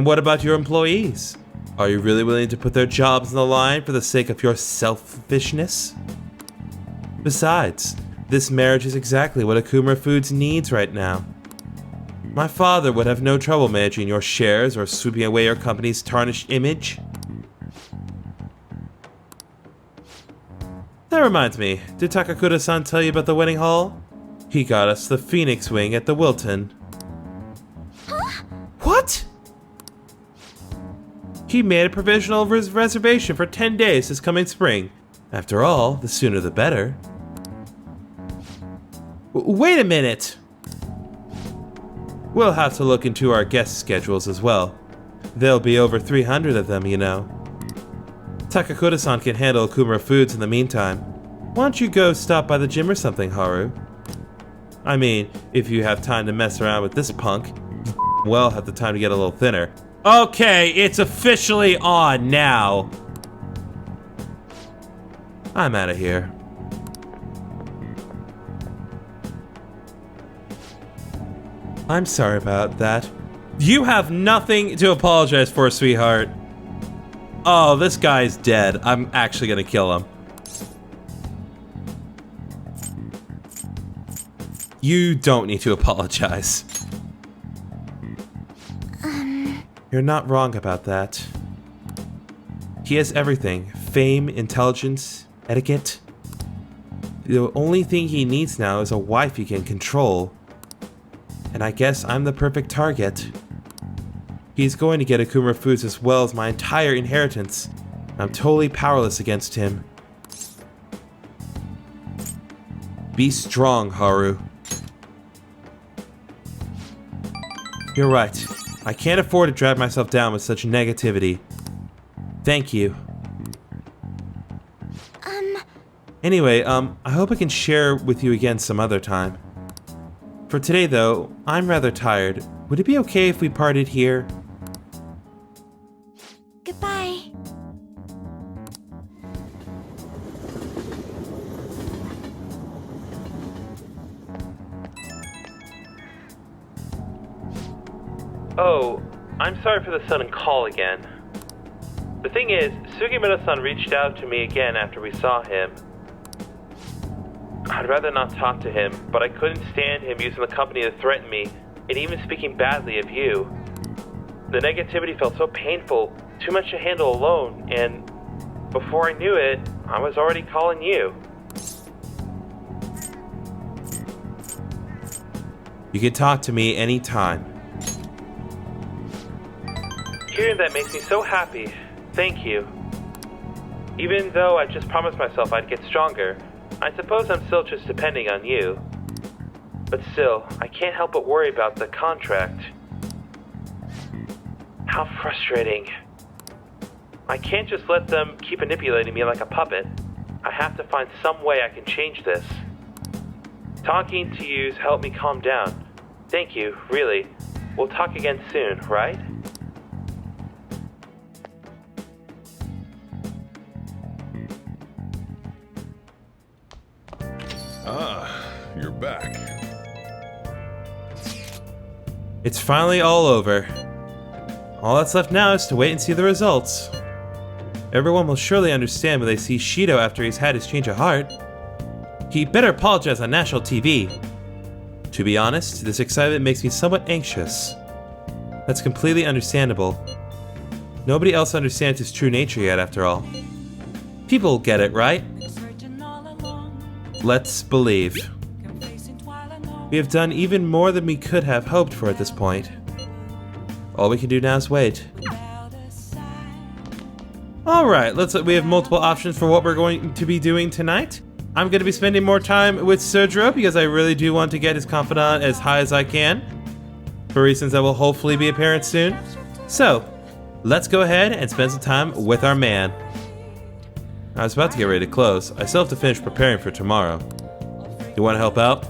what about your employees? Are you really willing to put their jobs on the line for the sake of your selfishness? Besides, this marriage is exactly what Akumura Foods needs right now. My father would have no trouble managing your shares or sweeping away your company's tarnished image. That reminds me, did Takakura-san tell you about the wedding hall? He got us the Phoenix Wing at the Wilton. Huh? What? He made a provisional reservation for 10 days this coming spring. After all, the sooner the better. Wait a minute! We'll have to look into our guest schedules as well. There'll be over 300 of them, you know. Takakura-san can handle Akumura Foods in the meantime. Why don't you go stop by the gym or something, Haru? I mean, if you have time to mess around with this punk, you well have the time to get a little thinner. Okay, it's officially on now. I'm out of here. I'm sorry about that. You have nothing to apologize for, sweetheart. Oh, this guy's dead. I'm actually gonna kill him. You don't need to apologize. You're not wrong about that. He has everything. Fame, intelligence, etiquette. The only thing he needs now is a wife he can control. And I guess I'm the perfect target. He's going to get Akumura Foods as well as my entire inheritance. I'm totally powerless against him. Be strong, Haru. You're right. I can't afford to drag myself down with such negativity. Thank you. Anyway, I hope I can share with you again some other time. For today, though, I'm rather tired. Would it be okay if we parted here? Goodbye. Oh, I'm sorry for the sudden call again. The thing is, Sugimura-san reached out to me again after we saw him. I'd rather not talk to him, but I couldn't stand him using the company to threaten me. and even speaking badly of you. The negativity felt so painful, too much to handle alone, and before I knew it, I was already calling you. You can talk to me anytime. Hearing that makes me so happy. Thank you. Even though I just promised myself I'd get stronger, I suppose I'm still just depending on you. But still, I can't help but worry about the contract. How frustrating. I can't just let them keep manipulating me like a puppet. I have to find some way I can change this. Talking to you's helped me calm down. Thank you, really. We'll talk again soon, right? Ah, you're back. It's finally all over. All that's left now is to wait and see the results. Everyone will surely understand when they see Shido after he's had his change of heart. He better apologize on national TV. To be honest, this excitement makes me somewhat anxious. That's completely understandable. Nobody else understands his true nature yet, after all. People will get it, right? Let's believe. We have done even more than we could have hoped for at this point. All we can do now is wait. Alright, we have multiple options for what we're going to be doing tonight. I'm going to be spending more time with Sojiro because I really do want to get his confidant as high as I can, for reasons that will hopefully be apparent soon. So, let's go ahead and spend some time with our man. I was about to get ready to close. I still have to finish preparing for tomorrow. You want to help out?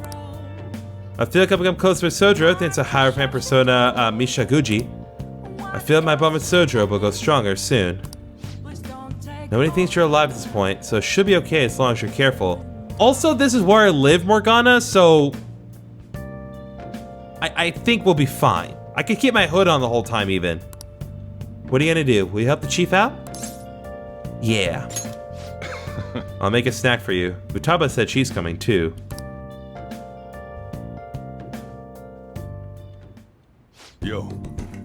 I feel like I've become closer with Sojiro thanks to Haru fan persona Mishaguji. I feel like my bond with Sojiro will go stronger soon. Nobody thinks you're alive at this point, so it should be okay as long as you're careful. Also, this is where I live, Morgana, so I think we'll be fine. I could keep my hood on the whole time even. What are you gonna do? Will you help the chief out? Yeah. I'll make a snack for you. Futaba said she's coming too. Yo.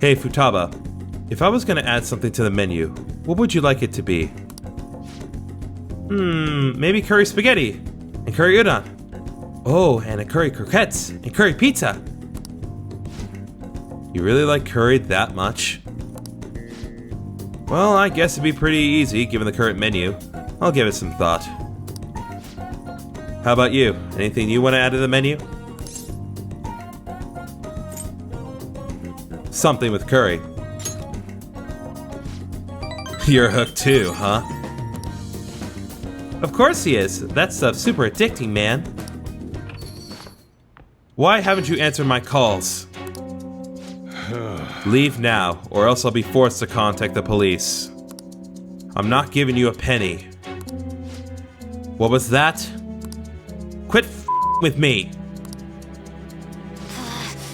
Hey Futaba, if I was gonna add something to the menu, what would you like it to be? Maybe curry spaghetti, and curry udon. Oh, and a curry croquettes, and curry pizza. You really like curry that much? Well, I guess it'd be pretty easy given the current menu. I'll give it some thought. How about you? Anything you want to add to the menu? Something with curry. You're hooked too, huh? Of course he is. That stuff's super addicting, man. Why haven't you answered my calls? Leave now, or else I'll be forced to contact the police. I'm not giving you a penny. What was that? Quit with me.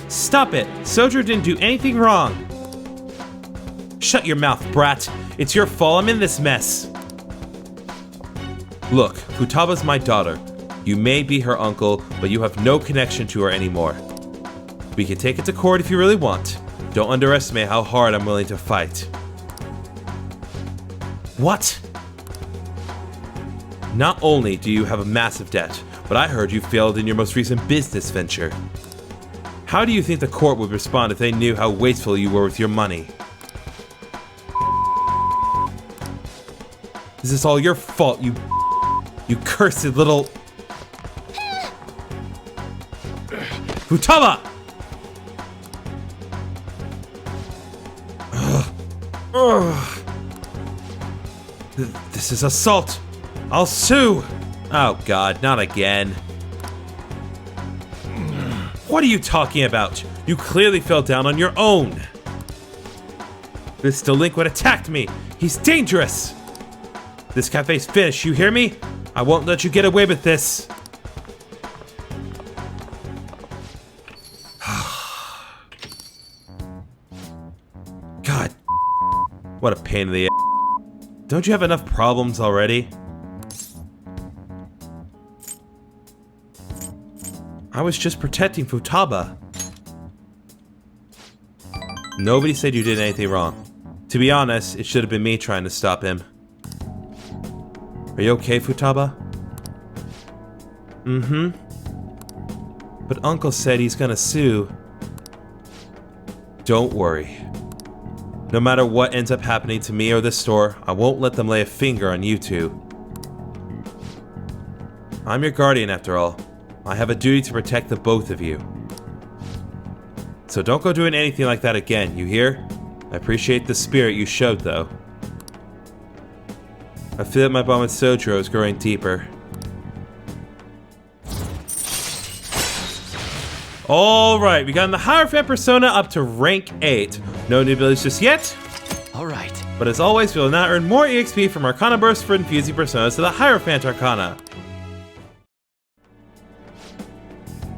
Stop it! Sojiro didn't do anything wrong. Shut your mouth, brat. It's your fault I'm in this mess. Look, Futaba's my daughter. You may be her uncle, but you have no connection to her anymore. We can take it to court if you really want. Don't underestimate how hard I'm willing to fight. What? Not only do you have a massive debt, but I heard you failed in your most recent business venture. How do you think the court would respond if they knew how wasteful you were with your money? Is this all your fault, you cursed little... Futaba! This is assault! I'll sue! Oh god, not again. What are you talking about? You clearly fell down on your own. This delinquent attacked me. He's dangerous. This cafe's finished, you hear me? I won't let you get away with this. God, what a pain in the ass. Don't you have enough problems already? I was just protecting Futaba. Nobody said you did anything wrong. To be honest, it should have been me trying to stop him. Are you okay, Futaba? Mm-hmm. But Uncle said he's gonna sue. Don't worry. No matter what ends up happening to me or the store, I won't let them lay a finger on you two. I'm your guardian after all. I have a duty to protect the both of you. So don't go doing anything like that again, you hear? I appreciate the spirit you showed, though. I feel that my bond with Sojiro is growing deeper. Alright, we got the Hierophant persona up to rank 8. No new abilities just yet. Alright. But as always, we will now earn more EXP from Arcana Burst for infusing personas to the Hierophant Arcana.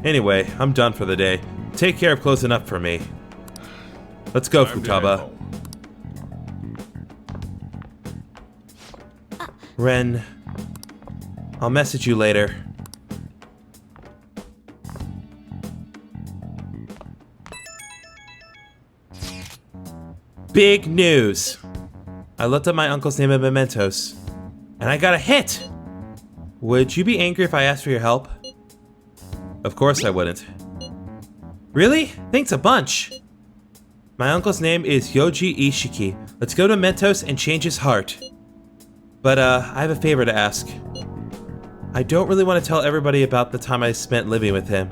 Anyway, I'm done for the day. Take care of closing up for me. Let's go, Time to head Futaba. home. Ren, I'll message you later. Big news! I looked up my uncle's name in mementos, and I got a hit! Would you be angry if I asked for your help? Of course I wouldn't. Really? Thanks a bunch! My uncle's name is Yoji Ishiki. Let's go to Mentos and change his heart. But, I have a favor to ask. I don't really want to tell everybody about the time I spent living with him.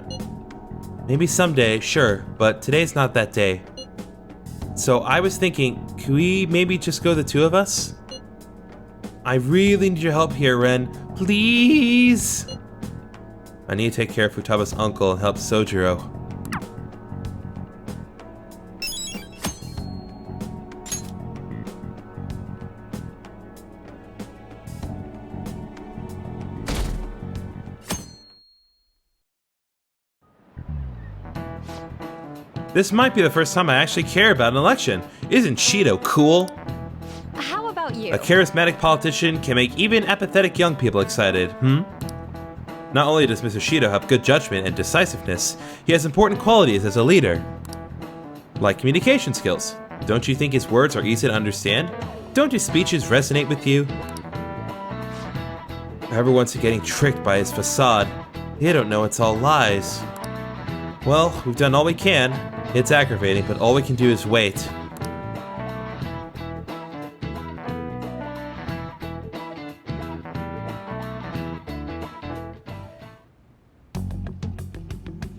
Maybe someday, sure, but today's not that day. So I was thinking, could we maybe just go the two of us? I really need your help here, Ren. Please! I need to take care of Futaba's uncle and help Sojiro. This might be the first time I actually care about an election. Isn't Shido cool? How about you? A charismatic politician can make even apathetic young people excited, Not only does Mr. Shido have good judgment and decisiveness, he has important qualities as a leader. Like communication skills. Don't you think his words are easy to understand? Don't his speeches resonate with you? Everyone's getting tricked by his facade. They don't know it's all lies. Well, we've done all we can. It's aggravating, but all we can do is wait.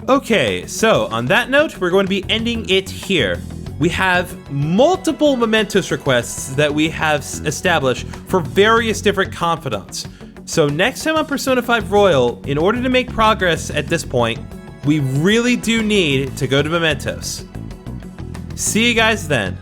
Okay, so on that note, we're going to be ending it here. We have multiple mementos requests that we have established for various different confidants. So next time on Persona 5 Royal, in order to make progress at this point, we really do need to go to mementos. See you guys then.